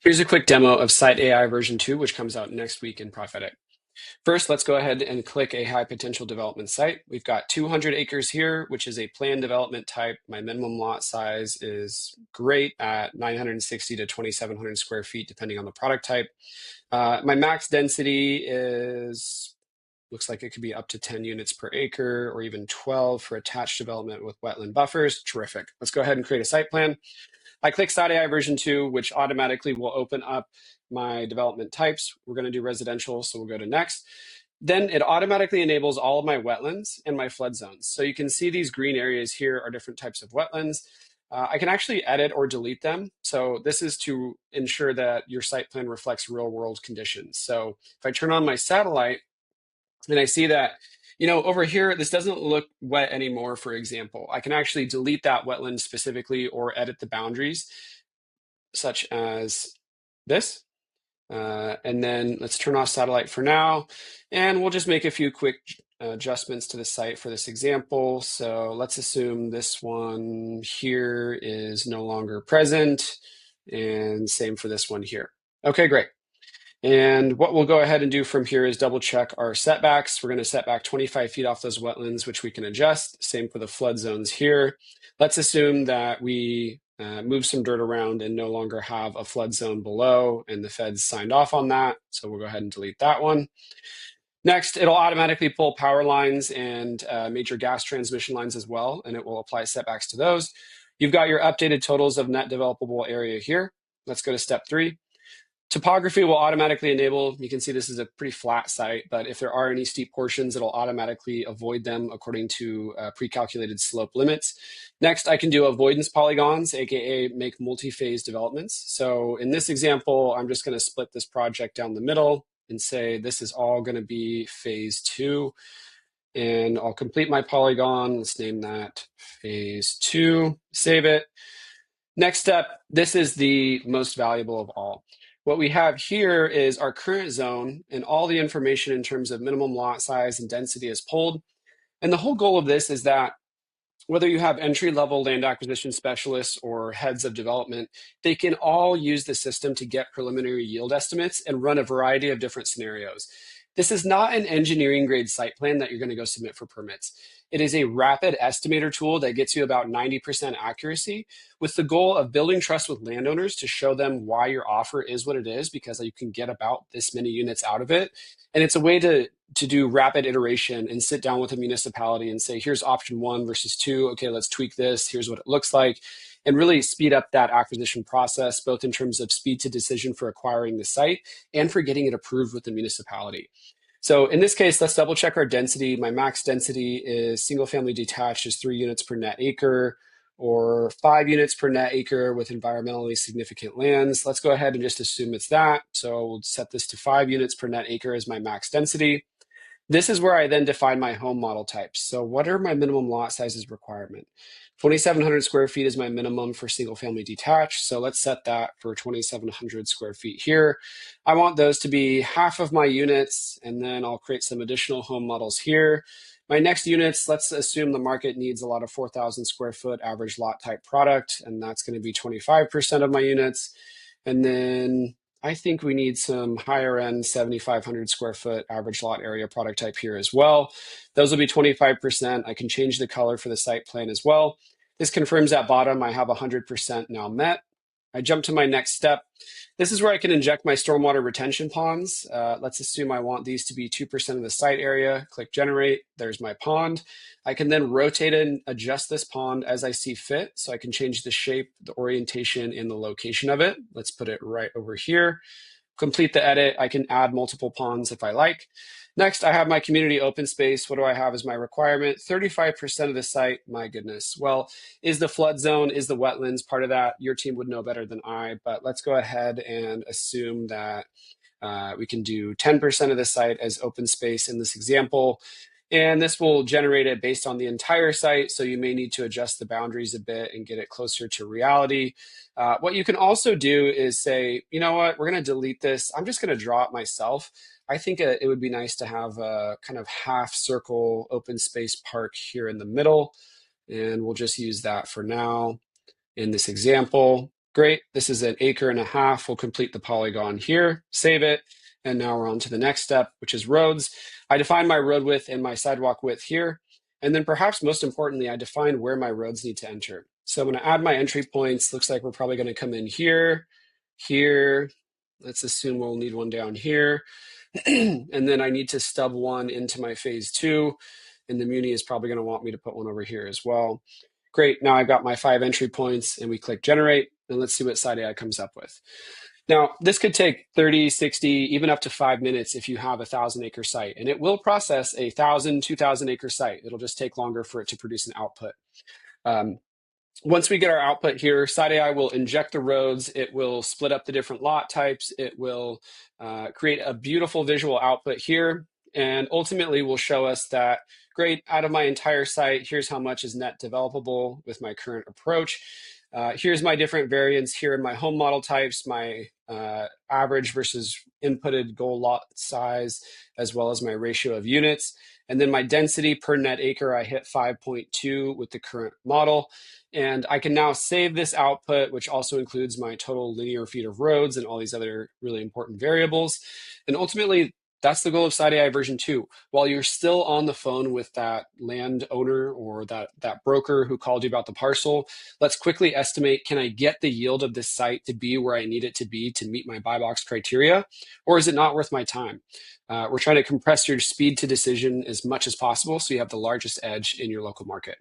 Here's a quick demo of SiteAI version 2, which comes out next week in Prophetic. First, let's go ahead and click a high potential development site. We've got 200 acres here, which is a planned development type. My minimum lot size is great at 960 to 2,700 square feet, depending on the product type. My max density looks like it could be up to 10 units per acre or even 12 for attached development with wetland buffers. Terrific. Let's go ahead and create a site plan. I click SiteAI version 2, which automatically will open up my development types. We're going to do residential, so we'll go to next. Then it automatically enables all of my wetlands and my flood zones. So you can see these green areas here are different types of wetlands. I can actually edit or delete them. So this is to ensure that your site plan reflects real world conditions. So if I turn on my satellite and I see that, over here, this doesn't look wet anymore, for example, I can actually delete that wetland specifically or edit the boundaries, such as this. And then let's turn off satellite for now. And we'll just make a few quick adjustments to the site for this example. So let's assume this one here is no longer present. And same for this one here. Okay, great. And what we'll go ahead and do from here is double check our setbacks. We're going to set back 25 feet off those wetlands, which we can adjust. Same for the flood zones here. Let's assume that we move some dirt around and no longer have a flood zone below, and the feds signed off on that. So we'll go ahead and delete that one. Next, it'll automatically pull power lines and major gas transmission lines as well, and it will apply setbacks to those. You've got your updated totals of net developable area here. Let's go to step 3. Topography will automatically enable. You can see this is a pretty flat site, but if there are any steep portions, it'll automatically avoid them according to pre-calculated slope limits. Next, I can do avoidance polygons, aka make multi-phase developments. So in this example, I'm just going to split this project down the middle and say this is all going to be phase 2. And I'll complete my polygon. Let's name that phase 2, save it. Next step, this is the most valuable of all. What we have here is our current zone, and all the information in terms of minimum lot size and density is pulled. And the whole goal of this is that whether you have entry-level land acquisition specialists or heads of development, they can all use the system to get preliminary yield estimates and run a variety of different scenarios. This is not an engineering grade site plan that you're going to go submit for permits. It is a rapid estimator tool that gets you about 90% accuracy, with the goal of building trust with landowners to show them why your offer is what it is, because you can get about this many units out of it. And it's a way to do rapid iteration and sit down with a municipality and say, here's option 1 versus 2. Okay, let's tweak this. Here's what it looks like. And really speed up that acquisition process, both in terms of speed to decision for acquiring the site and for getting it approved with the municipality. So in this case, let's double check our density. My max density is single family detached is 3 units per net acre, or 5 units per net acre with environmentally significant lands. Let's go ahead and just assume it's that. So we'll set this to 5 units per net acre as my max density. This is where I then define my home model types. So what are my minimum lot sizes requirement? 2,700 square feet is my minimum for single family detached. So let's set that for 2,700 square feet here. I want those to be half of my units, and then I'll create some additional home models here. My next units, let's assume the market needs a lot of 4,000 square foot average lot type product, and that's going to be 25% of my units. And then I think we need some higher end 7,500 square foot average lot area product type here as well. Those will be 25%. I can change the color for the site plan as well. This confirms at bottom I have 100% now met. I jump to my next step. This is where I can inject my stormwater retention ponds. Let's assume I want these to be 2% of the site area. Click generate. There's my pond. I can then rotate and adjust this pond as I see fit. So I can change the shape, the orientation, and the location of it. Let's put it right over here. Complete the edit. I can add multiple ponds if I like. Next, I have my community open space. What do I have as my requirement? 35% of the site. My goodness. Well, is the flood zone, is the wetlands part of that? Your team would know better than I, but let's go ahead and assume that we can do 10% of the site as open space in this example. And this will generate it based on the entire site. So you may need to adjust the boundaries a bit and get it closer to reality. What you can also do is say, you know what, we're going to delete this. I'm just going to draw it myself. I think it would be nice to have a kind of half circle open space park here in the middle. And we'll just use that for now in this example. Great, this is an 1.5 acres. We'll complete the polygon here, save it, and now we're on to the next step, which is roads. I define my road width and my sidewalk width here, and then perhaps most importantly, I define where my roads need to enter. So I'm gonna add my entry points. Looks like we're probably gonna come in here, here. Let's assume we'll need one down here. And then I need to stub one into my phase 2, and the Muni is probably gonna want me to put one over here as well. Great, now I've got my 5 entry points, and we click generate, and let's see what SiteAI comes up with. Now, this could take 30, 60, even up to 5 minutes if you have a 1,000-acre site, and it will process a 1,000, 2,000-acre site. It'll just take longer for it to produce an output. Once we get our output here, SiteAI will inject the roads. It will split up the different lot types. It will create a beautiful visual output here, and ultimately will show us that, great, out of my entire site, here's how much is net developable with my current approach. Here's my different variants here in my home model types, my average versus inputted goal lot size, as well as my ratio of units. And then my density per net acre, I hit 5.2 with the current model. And I can now save this output, which also includes my total linear feet of roads and all these other really important variables. And ultimately, that's the goal of SiteAI version 2. While you're still on the phone with that landowner or that broker who called you about the parcel, let's quickly estimate, can I get the yield of this site to be where I need it to be to meet my buy box criteria? Or is it not worth my time? We're trying to compress your speed to decision as much as possible so you have the largest edge in your local market.